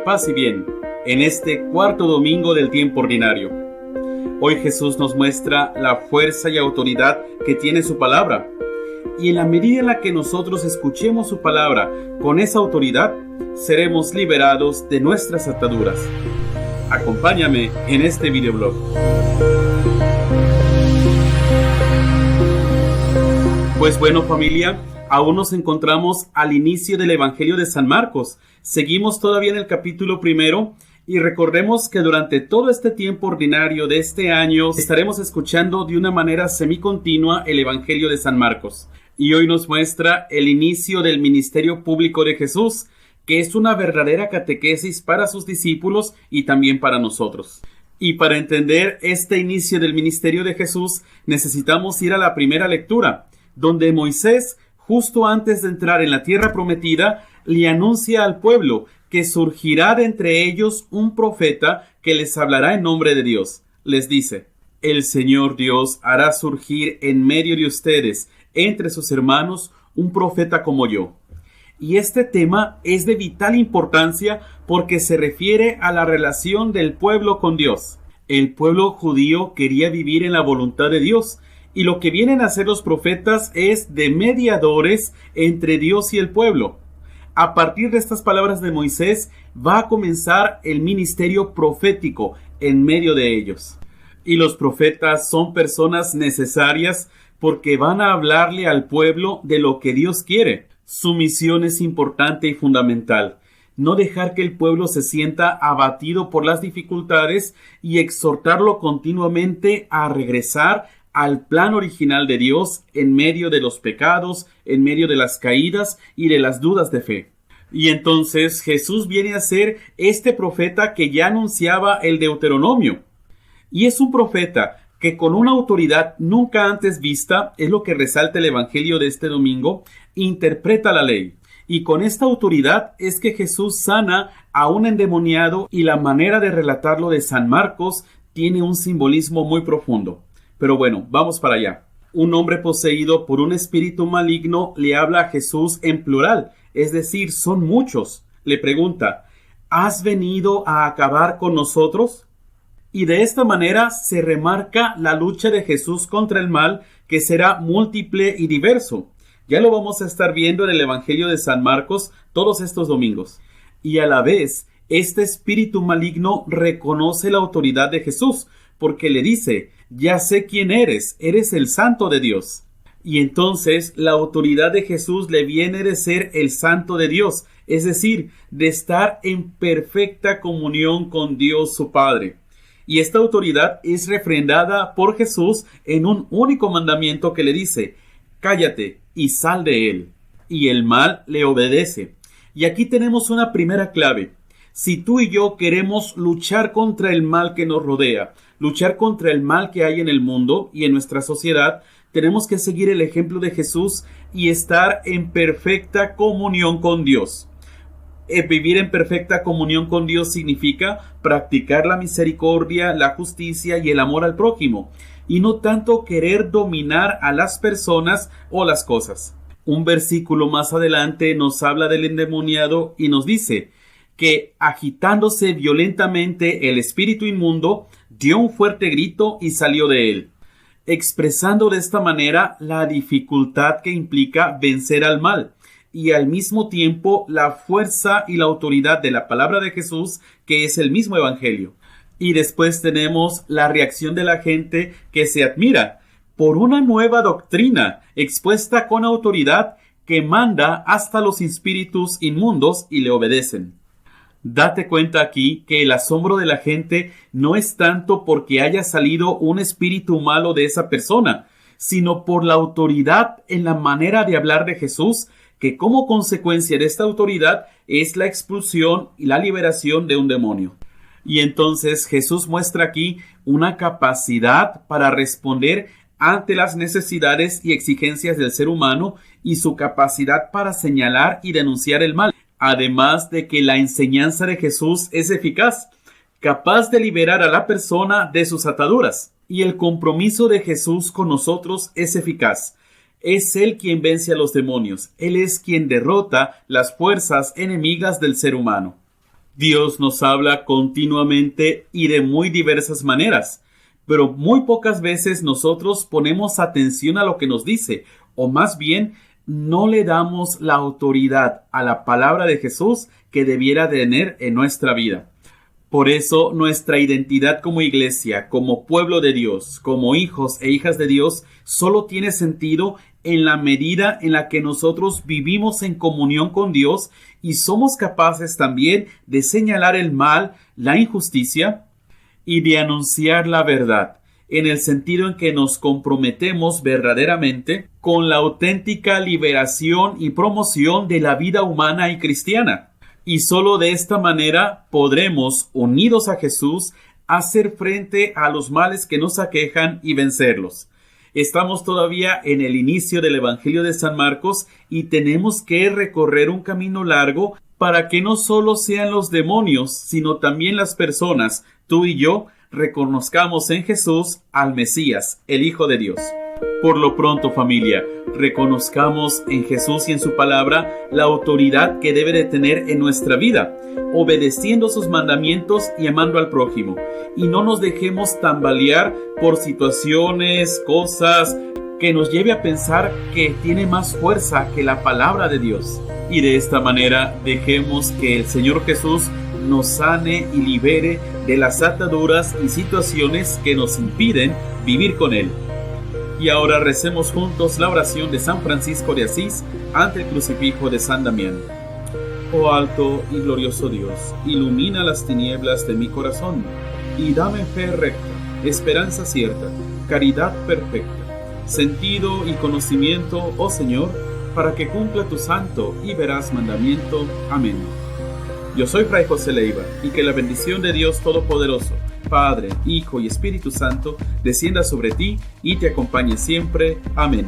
paz y bien, en este cuarto domingo del tiempo ordinario. Hoy Jesús nos muestra la fuerza y autoridad que tiene su palabra. Y en la medida en la que nosotros escuchemos su palabra con esa autoridad, seremos liberados de nuestras ataduras. Acompáñame en este videoblog. Pues bueno, familia, aún nos encontramos al inicio del Evangelio de San Marcos. Seguimos todavía en el capítulo 1 y recordemos que durante todo este tiempo ordinario de este año estaremos escuchando de una manera semicontinua el Evangelio de San Marcos. Y hoy nos muestra el inicio del ministerio público de Jesús, que es una verdadera catequesis para sus discípulos y también para nosotros. Y para entender este inicio del ministerio de Jesús, necesitamos ir a la primera lectura, donde Moisés, justo antes de entrar en la tierra prometida, le anuncia al pueblo que surgirá de entre ellos un profeta que les hablará en nombre de Dios. Les dice: el Señor Dios hará surgir en medio de ustedes, entre sus hermanos, un profeta como yo. Y este tema es de vital importancia porque se refiere a la relación del pueblo con Dios. El pueblo judío quería vivir en la voluntad de Dios, y lo que vienen a hacer los profetas es de mediadores entre Dios y el pueblo. A partir de estas palabras de Moisés va a comenzar el ministerio profético en medio de ellos. Y los profetas son personas necesarias porque van a hablarle al pueblo de lo que Dios quiere. Su misión es importante y fundamental: no dejar que el pueblo se sienta abatido por las dificultades y exhortarlo continuamente a regresar al plan original de Dios en medio de los pecados, en medio de las caídas y de las dudas de fe. Y entonces Jesús viene a ser este profeta que ya anunciaba el Deuteronomio. Y es un profeta que con una autoridad nunca antes vista, es lo que resalta el Evangelio de este domingo, interpreta la ley. Y con esta autoridad es que Jesús sana a un endemoniado, y la manera de relatarlo de San Marcos tiene un simbolismo muy profundo. Pero bueno, vamos para allá. Un hombre poseído por un espíritu maligno le habla a Jesús en plural, es decir, son muchos. Le pregunta: ¿has venido a acabar con nosotros? Y de esta manera se remarca la lucha de Jesús contra el mal, que será múltiple y diverso. Ya lo vamos a estar viendo en el Evangelio de San Marcos todos estos domingos. Y a la vez, este espíritu maligno reconoce la autoridad de Jesús, porque le dice: ya sé quién eres el Santo de Dios. Y entonces la autoridad de Jesús le viene de ser el Santo de Dios, es decir, de estar en perfecta comunión con Dios su Padre. Y esta autoridad es refrendada por Jesús en un único mandamiento que le dice: cállate y sal de él. Y el mal le obedece. Y aquí tenemos una primera clave. Si tú y yo queremos luchar contra el mal que nos rodea, luchar contra el mal que hay en el mundo y en nuestra sociedad, tenemos que seguir el ejemplo de Jesús y estar en perfecta comunión con Dios. Vivir en perfecta comunión con Dios significa practicar la misericordia, la justicia y el amor al prójimo, y no tanto querer dominar a las personas o las cosas. Un versículo más adelante nos habla del endemoniado y nos dice que, agitándose violentamente el espíritu inmundo, dio un fuerte grito y salió de él, expresando de esta manera la dificultad que implica vencer al mal, y al mismo tiempo la fuerza y la autoridad de la palabra de Jesús, que es el mismo Evangelio. Y después tenemos la reacción de la gente, que se admira por una nueva doctrina expuesta con autoridad que manda hasta los espíritus inmundos y le obedecen. Date cuenta aquí que el asombro de la gente no es tanto porque haya salido un espíritu malo de esa persona, sino por la autoridad en la manera de hablar de Jesús, que como consecuencia de esta autoridad es la expulsión y la liberación de un demonio. Y entonces Jesús muestra aquí una capacidad para responder ante las necesidades y exigencias del ser humano, y su capacidad para señalar y denunciar el mal. Además de que la enseñanza de Jesús es eficaz, capaz de liberar a la persona de sus ataduras. Y el compromiso de Jesús con nosotros es eficaz. Es Él quien vence a los demonios. Él es quien derrota las fuerzas enemigas del ser humano. Dios nos habla continuamente y de muy diversas maneras, pero muy pocas veces nosotros ponemos atención a lo que nos dice, o más bien no le damos la autoridad a la palabra de Jesús que debiera tener en nuestra vida. Por eso nuestra identidad como iglesia, como pueblo de Dios, como hijos e hijas de Dios, solo tiene sentido en la medida en la que nosotros vivimos en comunión con Dios y somos capaces también de señalar el mal, la injusticia y de anunciar la verdad, en el sentido en que nos comprometemos verdaderamente con la auténtica liberación y promoción de la vida humana y cristiana. Y solo de esta manera podremos, unidos a Jesús, hacer frente a los males que nos aquejan y vencerlos. Estamos todavía en el inicio del Evangelio de San Marcos y tenemos que recorrer un camino largo para que no solo sean los demonios, sino también las personas, tú y yo, reconozcamos en Jesús al Mesías, el Hijo de Dios. Por lo pronto, familia, reconozcamos en Jesús y en su palabra la autoridad que debe de tener en nuestra vida, obedeciendo sus mandamientos y amando al prójimo. Y no nos dejemos tambalear por situaciones, cosas que nos lleve a pensar que tiene más fuerza que la palabra de Dios. Y de esta manera dejemos que el Señor Jesús nos sane y libere de las ataduras y situaciones que nos impiden vivir con Él. Y ahora recemos juntos la oración de San Francisco de Asís ante el crucifijo de San Damián. Oh alto y glorioso Dios, ilumina las tinieblas de mi corazón y dame fe recta, esperanza cierta, caridad perfecta, sentido y conocimiento, oh Señor, para que cumpla tu santo y veraz mandamiento. Amén. Yo soy Fray José Leiva, y que la bendición de Dios Todopoderoso, Padre, Hijo y Espíritu Santo, descienda sobre ti y te acompañe siempre. Amén.